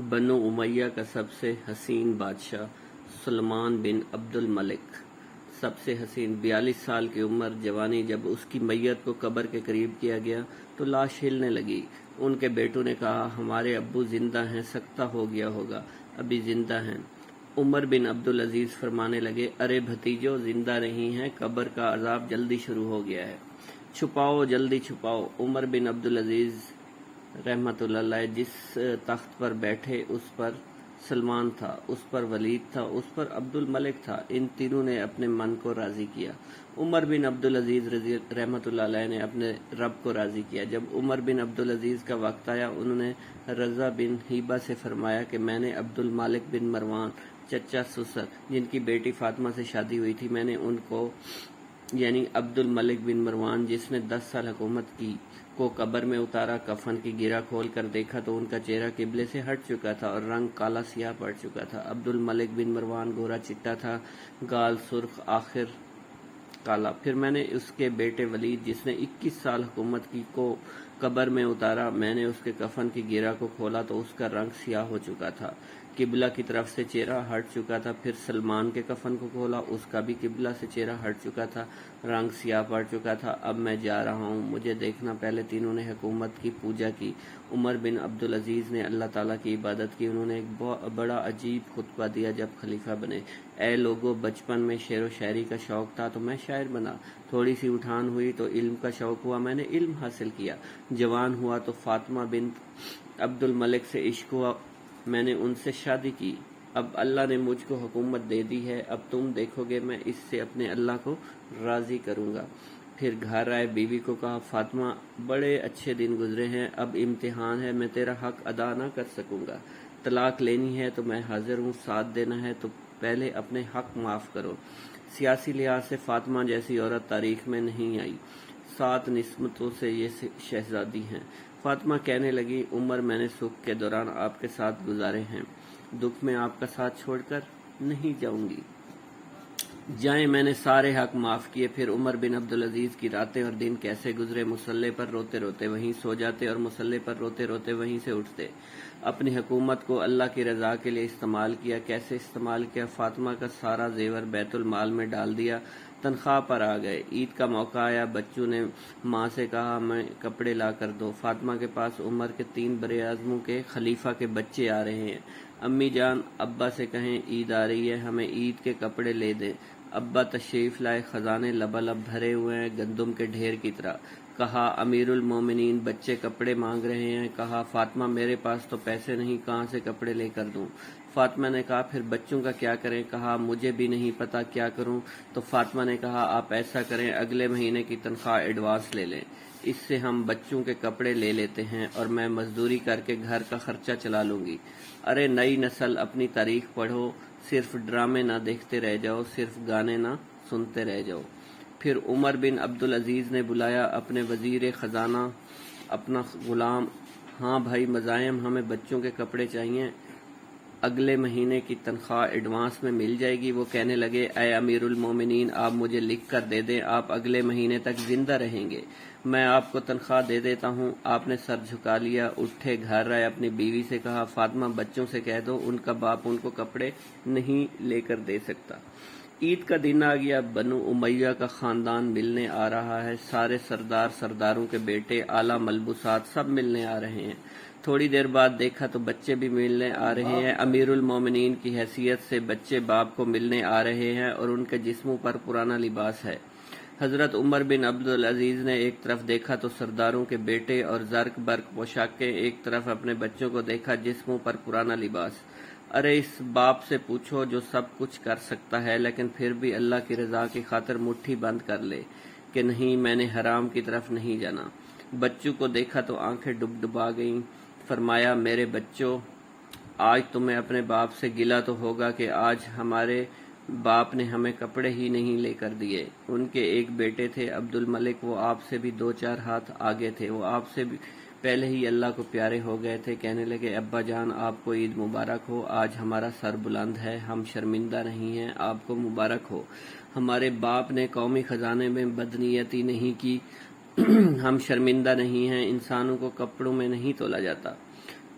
بنو امیہ کا سب سے حسین بادشاہ سلمان بن عبد الملک، سب سے حسین 42 سال کی عمر جوانی۔ جب اس کی میت کو قبر کے قریب کیا گیا تو لاش ہلنے لگی۔ ان کے بیٹوں نے کہا ہمارے ابو زندہ ہیں، سکتہ ہو گیا ہوگا، ابھی زندہ ہیں۔ عمر بن عبدالعزیز فرمانے لگے ارے بھتیجو، زندہ نہیں ہیں، قبر کا عذاب جلدی شروع ہو گیا ہے، چھپاؤ جلدی چھپاؤ۔ عمر بن عبدالعزیز رحمۃ اللہ علیہ جس تخت پر بیٹھے اس پر سلمان تھا، اس پر ولید تھا، اس پر عبد الملک تھا۔ ان تینوں نے اپنے من کو راضی کیا۔ عمر بن عبدالعزیز رحمۃ اللہ علیہ نے اپنے رب کو راضی کیا۔ جب عمر بن عبدالعزیز کا وقت آیا، انہوں نے رضا بن ہیبہ سے فرمایا کہ میں نے عبد الملک بن مروان چچا سسر جن کی بیٹی فاطمہ سے شادی ہوئی تھی، میں نے ان کو یعنی عبد الملک بن مروان جس نے 10 سال حکومت کی کو قبر میں اتارا۔ کفن کی گرہ کھول کر دیکھا تو ان کا چہرہ قبلے سے ہٹ چکا تھا اور رنگ کالا سیاہ پڑ چکا تھا۔ عبد الملک بن مروان گورا چٹا تھا، گال سرخ، آخر کالا۔ پھر میں نے اس کے بیٹے ولید جس نے 21 سال حکومت کی کو قبر میں اتارا۔ میں نے اس کے کفن کی گرہ کو کھولا تو اس کا رنگ سیاہ ہو چکا تھا، قبلہ کی طرف سے چہرہ ہٹ چکا تھا۔ پھر سلمان کے کفن کو کھولا، اس کا بھی قبلہ سے چہرہ ہٹ چکا تھا، رنگ سیاہ پڑ چکا تھا۔ اب میں جا رہا ہوں، مجھے دیکھنا۔ پہلے تینوں نے حکومت کی پوجا کی۔ عمر بن عبدالعزیز نے اللہ تعالیٰ کی عبادت کی۔ انہوں نے ایک بڑا عجیب خطبہ دیا جب خلیفہ بنے۔ اے لوگو، بچپن میں شعر و شاعری کا شوق تھا تو میں شاعر بنا، تھوڑی سی اٹھان ہوئی تو علم کا شوق ہوا، میں نے علم حاصل کیا، جوان ہوا تو فاطمہ بنت عبد الملک سے عشق ہوا، میں نے ان سے شادی کی۔ اب اللہ نے مجھ کو حکومت دے دی ہے، اب تم دیکھو گے میں اس سے اپنے اللہ کو راضی کروں گا۔ پھر گھر آئے، بیوی کو کہا فاطمہ بڑے اچھے دن گزرے ہیں، اب امتحان ہے، میں تیرا حق ادا نہ کر سکوں گا، طلاق لینی ہے تو میں حاضر ہوں، ساتھ دینا ہے تو پہلے اپنے حق معاف کرو۔ سیاسی لحاظ سے فاطمہ جیسی عورت تاریخ میں نہیں آئی، 7 نسبتوں سے یہ شہزادی ہیں۔ فاطمہ کہنے لگی عمر میں نے سکھ کے دوران آپ کے ساتھ گزارے ہیں، دکھ میں آپ کا ساتھ چھوڑ کر نہیں جاؤں گی، جائیں، میں نے سارے حق معاف کیے۔ پھر عمر بن عبدالعزیز کی راتیں اور دن کیسے گزرے، مصلے پر روتے روتے وہیں سو جاتے اور مصلے پر روتے روتے وہیں سے اٹھتے۔ اپنی حکومت کو اللہ کی رضا کے لیے استعمال کیا۔ کیسے استعمال کیا؟ فاطمہ کا سارا زیور بیت المال میں ڈال دیا، تنخواہ پر آ گئے۔ عید کا موقع آیا، بچوں نے ماں سے کہا ہمیں کپڑے لا کر دو۔ فاطمہ کے پاس عمر کے 3 بر اعظموں کے خلیفہ کے بچے آ رہے ہیں، امی جان ابا سے کہیں عید آ رہی ہے، ہمیں عید کے کپڑے لے دیں۔ ابا تشریف لائے، خزانے لبالب بھرے ہوئے ہیں گندم کے ڈھیر کی طرح۔ کہا امیر المومنین بچے کپڑے مانگ رہے ہیں۔ کہا فاطمہ میرے پاس تو پیسے نہیں، کہاں سے کپڑے لے کر دوں؟ فاطمہ نے کہا پھر بچوں کا کیا کریں؟ کہا مجھے بھی نہیں پتا کیا کروں۔ تو فاطمہ نے کہا آپ ایسا کریں، اگلے مہینے کی تنخواہ ایڈوانس لے لیں، اس سے ہم بچوں کے کپڑے لے لیتے ہیں اور میں مزدوری کر کے گھر کا خرچہ چلا لوں گی۔ ارے نئی نسل، اپنی تاریخ پڑھو، صرف ڈرامے نہ دیکھتے رہ جاؤ، صرف گانے نہ سنتے رہ جاؤ۔ پھر عمر بن عبدالعزیز نے بلایا اپنے وزیر خزانہ، اپنا غلام، ہاں بھائی مزاحم، ہمیں بچوں کے کپڑے چاہیے، اگلے مہینے کی تنخواہ ایڈوانس میں مل جائے گی۔ وہ کہنے لگے اے امیر المومنین، آپ مجھے لکھ کر دے دیں، آپ اگلے مہینے تک زندہ رہیں گے، میں آپ کو تنخواہ دے دیتا ہوں۔ آپ نے سر جھکا لیا، اٹھے، گھر آئے، اپنی بیوی سے کہا فاطمہ بچوں سے کہہ دو ان کا باپ ان کو کپڑے نہیں لے کر دے سکتا۔ عید کا دن آ گیا، بنو امیہ کا خاندان ملنے آ رہا ہے، سارے سردار، سرداروں کے بیٹے، اعلیٰ ملبوسات سب ملنے آ رہے ہیں۔ تھوڑی دیر بعد دیکھا تو بچے بھی ملنے آ رہے ہیں، امیر المومنین کی حیثیت سے بچے باپ کو ملنے آ رہے ہیں اور ان کے جسموں پر پرانا لباس ہے۔ حضرت عمر بن عبدالعزیز نے ایک طرف دیکھا تو سرداروں کے بیٹے اور زرق برق پوشاکیں، ایک طرف اپنے بچوں کو دیکھا، جسموں پر پرانا لباس۔ ارے اس باپ سے پوچھو جو سب کچھ کر سکتا ہے لیکن پھر بھی اللہ کی رضا کی خاطر مٹھی بند کر لے کہ نہیں میں نے حرام کی طرف نہیں جانا۔ بچوں کو دیکھا تو آنکھیں ڈبڈبا گئیں۔ فرمایا میرے بچوں، آج تمہیں اپنے باپ سے گلہ تو ہوگا کہ آج ہمارے باپ نے ہمیں کپڑے ہی نہیں لے کر دیے۔ ان کے ایک بیٹے تھے عبد الملک، وہ آپ سے بھی 2-4 ہاتھ آگے تھے، وہ آپ سے بھی پہلے ہی اللہ کو پیارے ہو گئے تھے۔ کہنے لگے ابا جان آپ کو عید مبارک ہو، آج ہمارا سر بلند ہے، ہم شرمندہ نہیں ہیں، آپ کو مبارک ہو۔ ہمارے باپ نے قومی خزانے میں بدنیتی نہیں کی، ہم شرمندہ نہیں ہیں، انسانوں کو کپڑوں میں نہیں تولا جاتا۔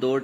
2